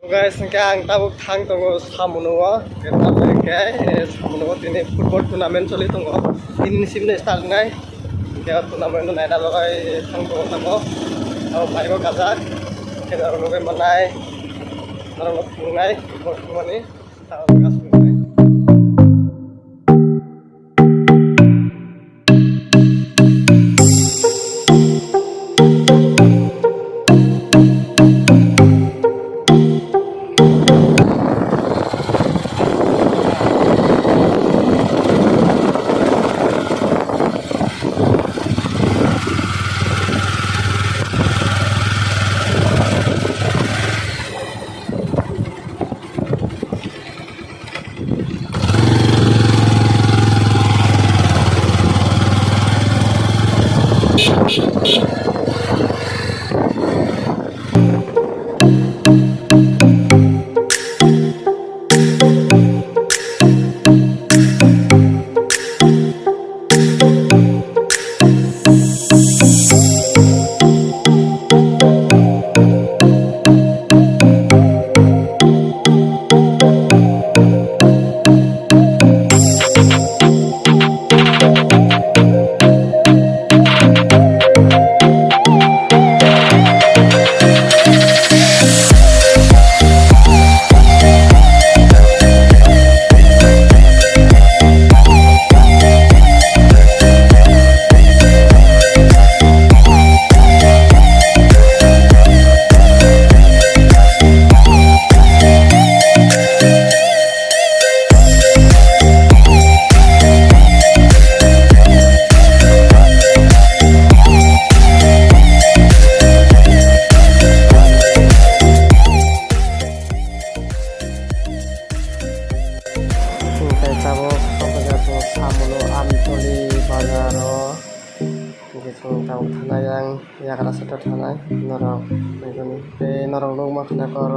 Guys, ang tabuk thang tongo samuno samuno tini football tournament choli tongo ini simne start nai ke tournament nai na logai thang tongo tango au bhaibo kazak kena logai manai narang pungai mani ta gas pungai yang yakara seta thanai norok megoni te norok lok ma khana kor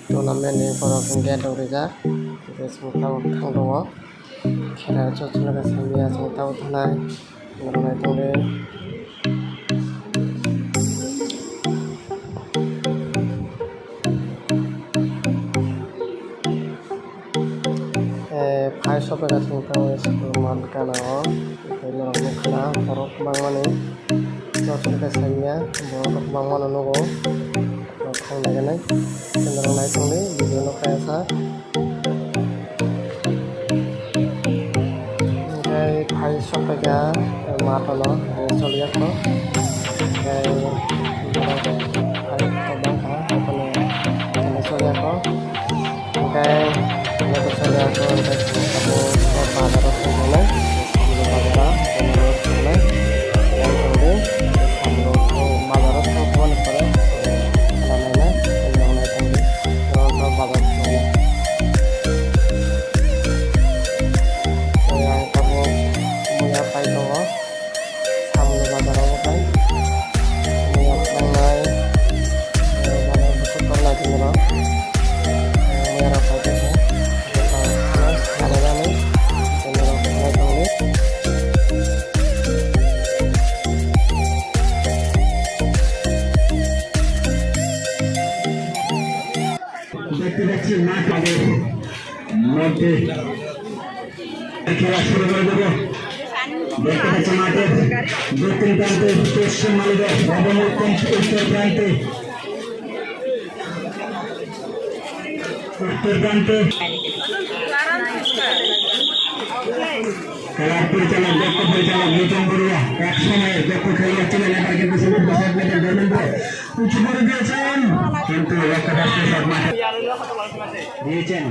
tournament ni kor gate rijak te sungtang thang dongo khela chochla samia sungtang thanai norok nai tongre phai sopega sungtang man kana norok khana borok bangmani chochla samia borok bangmano nogo khang laganai norok nai tongre video no kayasa phai sopega matono soliako phai kobangka apane soliako soliako kamu bazar sana bazar yang kemudian samro bazar kawan pare namanya yang naik tinggi kalau bazar yang kamu punya apa itu samro bazar apa kan punya planai bazar besar kalau lagi nero punya apa itu মধ্যে খেলা শুরু করে দেবো দেখতে পাচ্ছি মাঠের দক্ষিণ প্রান্তে পশ্চিম মালিকের উত্তর প্রান্তে খেলার পরিচালক দক্ষ পরিচালক নতুন বড়ুয়া এক সময় দক্ষ খেলোয়াড় ছিলেন এবার কিন্তু উঁচু করে দিয়েছেন কিন্তু একটা রাষ্ট্রীয় সব মাঠে দিয়েছেন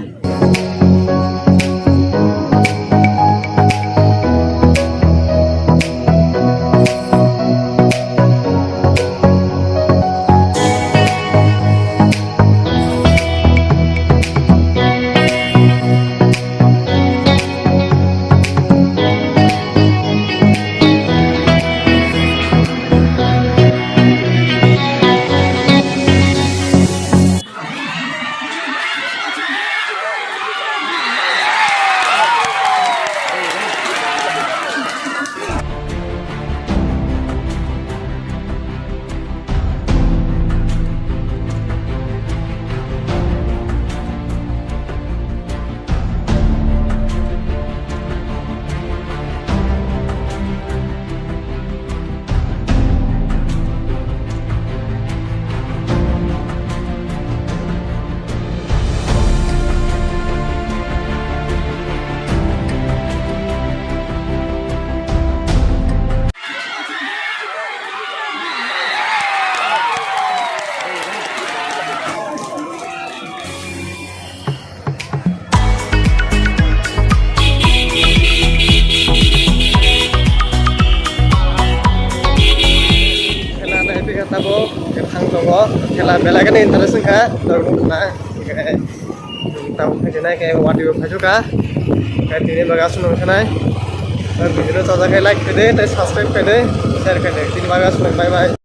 खेला बेलागैनो इन्टारेस्ट जोंहा दंना ताबो फैदेनाय के वाटिबो फायजुका के दिनै बागासिनो थानाय भिडिअ जाजाखाय लाइक फैदो साबस्क्राइब फैदो शेयार फैदो दिनै बागासिनो बाय बाय